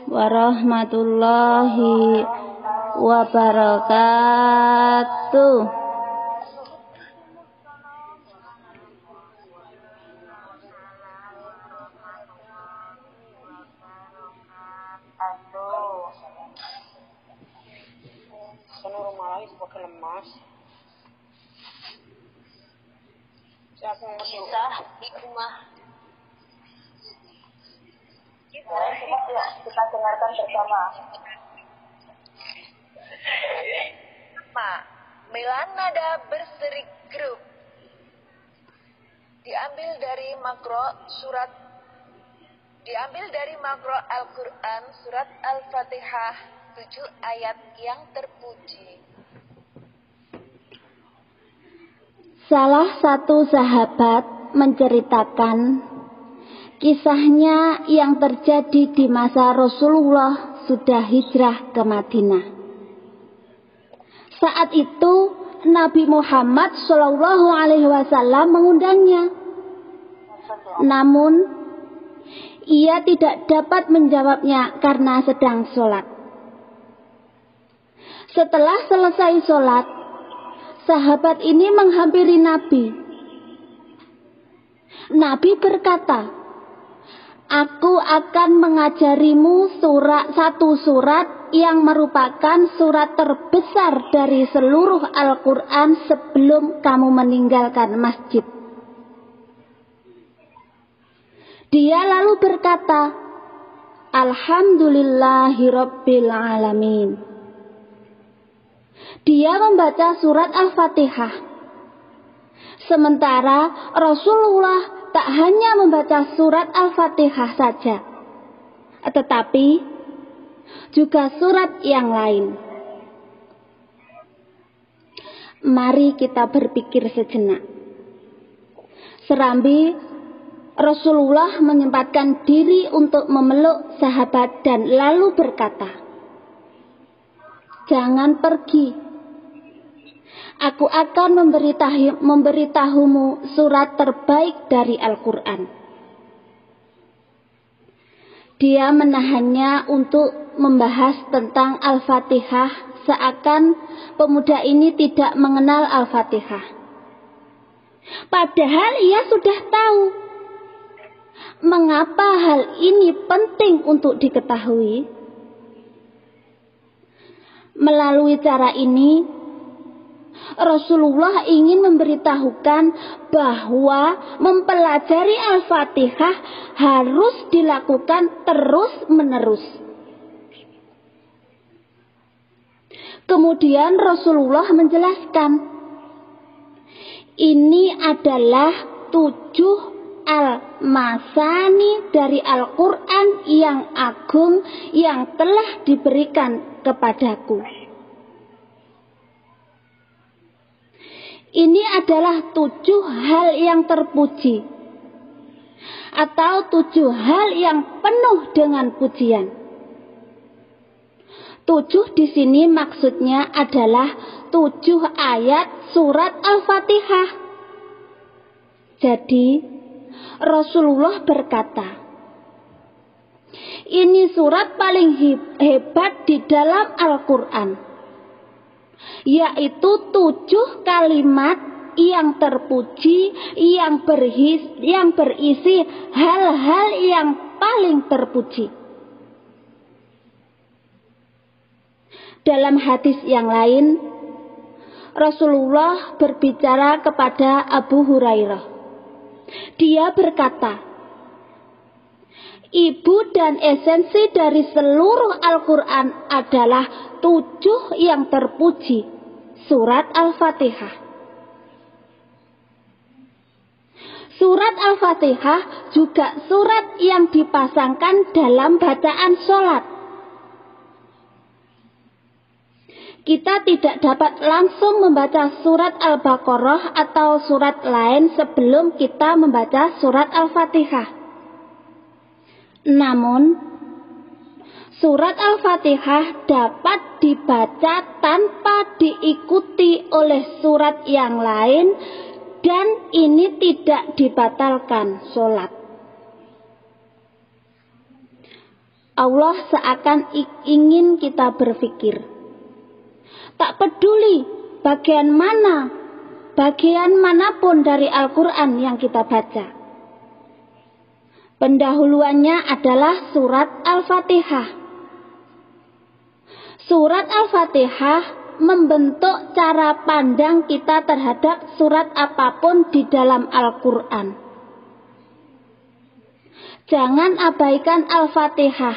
warahmatullahi wabarakatuh. Kisah di rumah. Kita dengarkan bersama. Melanada berseri grup. Diambil dari makro Al-Quran surat Al-Fatihah 7 ayat yang terpuji. Salah satu sahabat menceritakan kisahnya yang terjadi di masa Rasulullah sudah hijrah ke Madinah. Saat itu Nabi Muhammad SAW mengundangnya. Namun ia tidak dapat menjawabnya karena sedang sholat. Setelah selesai sholat, sahabat ini menghampiri Nabi. Nabi berkata, "Aku akan mengajarimu satu surat yang merupakan surat terbesar dari seluruh Al-Quran sebelum kamu meninggalkan masjid." Dia lalu berkata, "Alhamdulillahirabbil alamin." Dia membaca surat Al-Fatihah. Sementara Rasulullah tak hanya membaca surat Al-Fatihah saja, tetapi juga surat yang lain. Mari kita berpikir sejenak. Serambi Rasulullah menyempatkan diri untuk memeluk sahabat dan lalu berkata, "Jangan pergi. Aku akan memberitahumu surat terbaik dari Al-Quran." Dia menahannya untuk membahas tentang Al-Fatihah, seakan pemuda ini tidak mengenal Al-Fatihah. Padahal ia sudah tahu mengapa hal ini penting untuk diketahui. Melalui cara ini Rasulullah ingin memberitahukan bahwa mempelajari Al-Fatihah harus dilakukan terus-menerus. Kemudian Rasulullah menjelaskan, ini adalah 7 al-masani dari Al-Quran yang agung yang telah diberikan kepadaku. Ini adalah 7 hal yang terpuji, atau 7 hal yang penuh dengan pujian. 7 di sini maksudnya adalah 7 ayat surat Al-Fatihah. Jadi Rasulullah berkata, ini surat paling hebat di dalam Al-Quran, yaitu 7 kalimat yang terpuji, yang berisi hal-hal yang paling terpuji. Dalam hadis yang lain, Rasulullah berbicara kepada Abu Hurairah. Dia berkata, ibu dan esensi dari seluruh Al-Quran adalah 7 yang terpuji, surat Al-Fatihah. Surat Al-Fatihah juga surat yang dipasangkan dalam bacaan sholat. Kita tidak dapat langsung membaca surat Al-Baqarah atau surat lain sebelum kita membaca surat Al-Fatihah. Namun, surat Al-Fatihah dapat dibaca tanpa diikuti oleh surat yang lain, dan ini tidak dibatalkan sholat. Allah seakan ingin kita berpikir. Tak peduli bagian manapun dari Al-Quran yang kita baca. Pendahuluannya adalah surat Al-Fatihah. Surat Al-Fatihah membentuk cara pandang kita terhadap surat apapun di dalam Al-Quran. Jangan abaikan Al-Fatihah,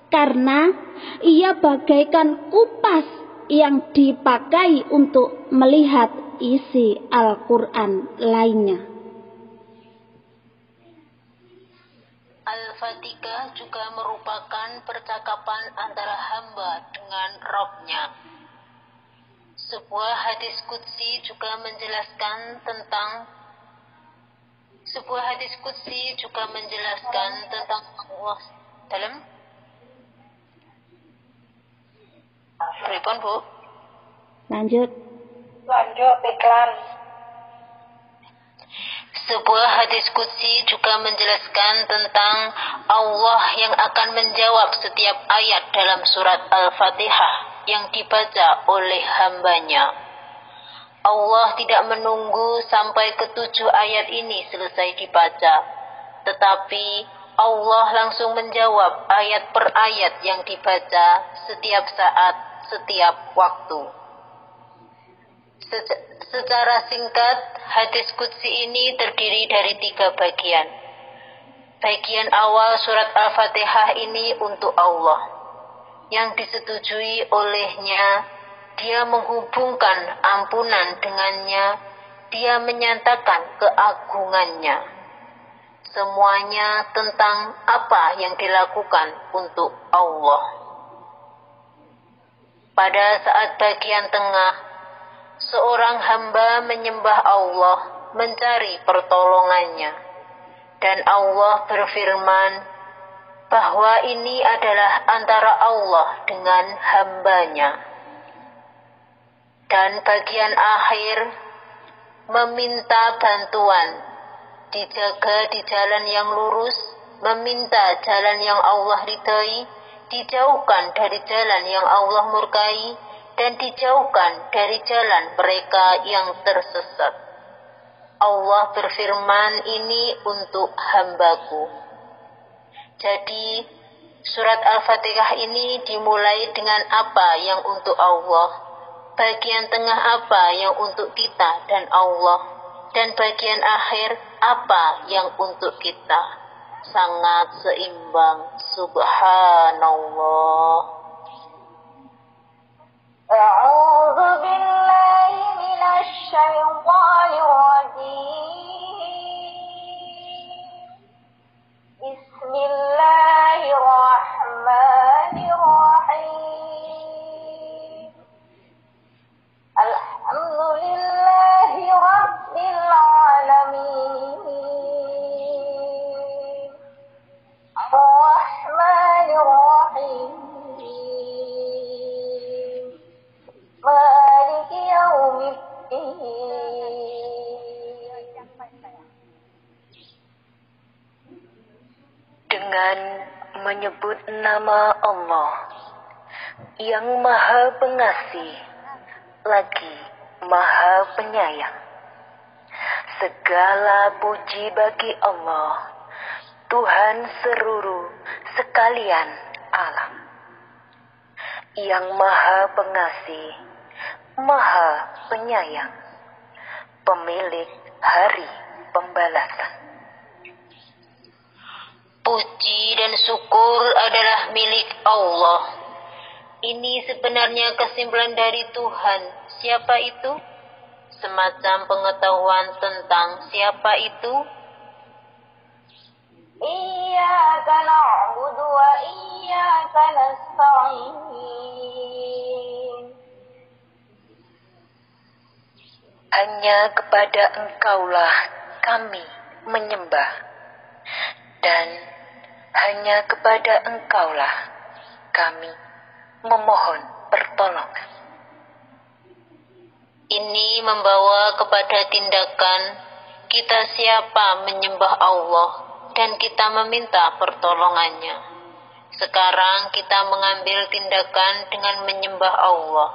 karena ia bagaikan kupas yang dipakai untuk melihat isi Al-Quran lainnya. Al-Fatihah juga merupakan percakapan antara hamba dengan Rabb-Nya. Sebuah hadis qudsi juga menjelaskan tentang Allah dalam pripun, Bu? Lanjut iklan. Sebuah hadis qudsi juga menjelaskan tentang Allah yang akan menjawab setiap ayat dalam surat Al-Fatihah yang dibaca oleh hambanya. Allah tidak menunggu sampai ketujuh ayat ini selesai dibaca, tetapi Allah langsung menjawab ayat per ayat yang dibaca setiap saat, setiap waktu. Secara singkat, hadis qudsi ini terdiri dari 3 bagian. Bagian awal surat Al-Fatihah ini untuk Allah, yang disetujui olehnya. Dia menghubungkan ampunan dengannya, dia menyatakan keagungannya. Semuanya tentang apa yang dilakukan untuk Allah. Pada saat bagian tengah, seorang hamba menyembah Allah, mencari pertolongannya. Dan Allah berfirman bahwa ini adalah antara Allah dengan hambanya. Dan bagian akhir meminta bantuan, dijaga di jalan yang lurus, meminta jalan yang Allah ridhai, dijauhkan dari jalan yang Allah murkai, dan dijauhkan dari jalan mereka yang tersesat. Allah berfirman, ini untuk hambaku. Jadi surat Al-Fatihah ini dimulai dengan apa yang untuk Allah, bagian tengah apa yang untuk kita dan Allah, dan bagian akhir apa yang untuk kita. Sangat seimbang. Subhanallah. A'udzu billahi minasy syaithanir rajim. Bismillahirrahmanirrahim. Alhamdulillahi rabbil alamin. Ar-Rahmanir Rahim. Maliki yaumiddin. Dengan menyebut nama Allah yang Maha Pengasih lagi Maha Penyayang. Segala puji bagi Allah, Tuhan seluruh sekalian alam, yang Maha Pengasih, Maha Penyayang, pemilik hari pembalasan. Puji dan syukur adalah milik Allah. Ini sebenarnya kesimpulan dari Tuhan. Siapa itu? Semacam pengetahuan tentang siapa itu. Iyyaka na'budu wa iyyaka nasta'in. Hanya kepada Engkaulah kami menyembah, dan hanya kepada Engkaulah kami memohon pertolongan. Ini membawa kepada tindakan kita siapa menyembah Allah dan kita meminta pertolongannya. Sekarang kita mengambil tindakan dengan menyembah Allah.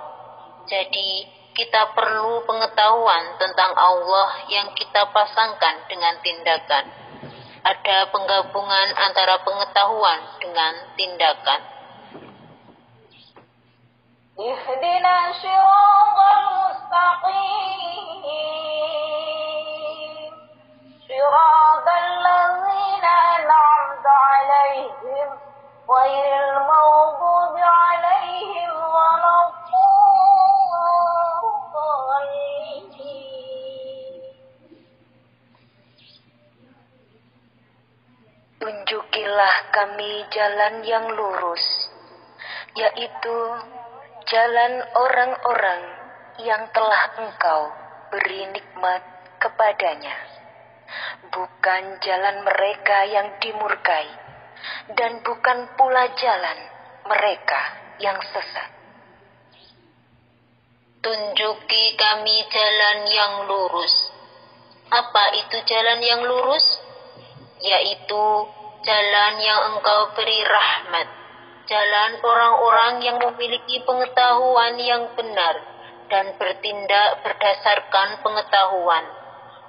Jadi, kita perlu pengetahuan tentang Allah yang kita pasangkan dengan tindakan. Ada penggabungan antara pengetahuan dengan tindakan. اهدنا الصراط المستقيم صراط الذين أنعمت عليهم غير المغضوب عليهم ولا الضالين. Tunjukilah kami jalan yang lurus, yaitu jalan orang-orang yang telah Engkau beri nikmat kepadanya, bukan jalan mereka yang dimurkai, dan bukan pula jalan mereka yang sesat. Tunjuki kami jalan yang lurus. Apa itu jalan yang lurus? Yaitu jalan yang Engkau beri rahmat. Jalan orang-orang yang memiliki pengetahuan yang benar dan bertindak berdasarkan pengetahuan.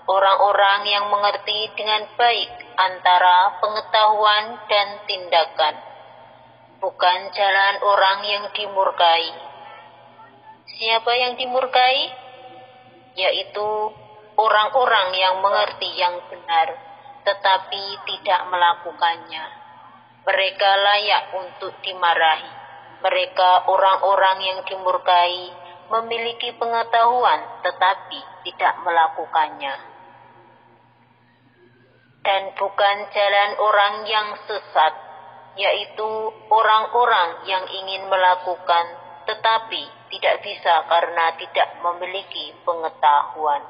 Orang-orang yang mengerti dengan baik antara pengetahuan dan tindakan. Bukan jalan orang yang dimurkai. Siapa yang dimurkai? Yaitu orang-orang yang mengerti yang benar, tetapi tidak melakukannya. Mereka layak untuk dimarahi. Mereka orang-orang yang dimurkai, memiliki pengetahuan tetapi tidak melakukannya. Dan bukan jalan orang yang sesat, yaitu orang-orang yang ingin melakukan tetapi tidak bisa karena tidak memiliki pengetahuan.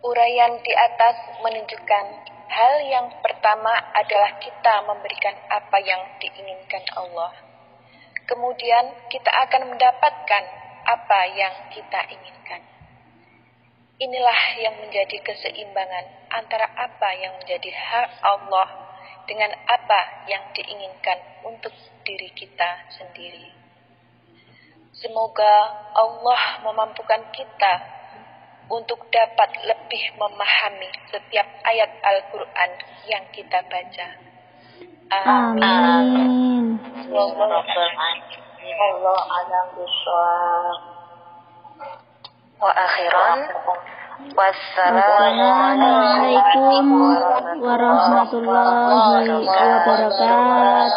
Uraian di atas menunjukkan hal yang pertama adalah kita memberikan apa yang diinginkan Allah. Kemudian kita akan mendapatkan apa yang kita inginkan. Inilah yang menjadi keseimbangan antara apa yang menjadi hak Allah dengan apa yang diinginkan untuk diri kita sendiri. Semoga Allah memampukan kita untuk dapat lebih memahami setiap ayat Al-Quran yang kita baca. Amin. Allah alam bisawab. Wa akhiran Wassalamualaikum warahmatullahi wabarakatuh.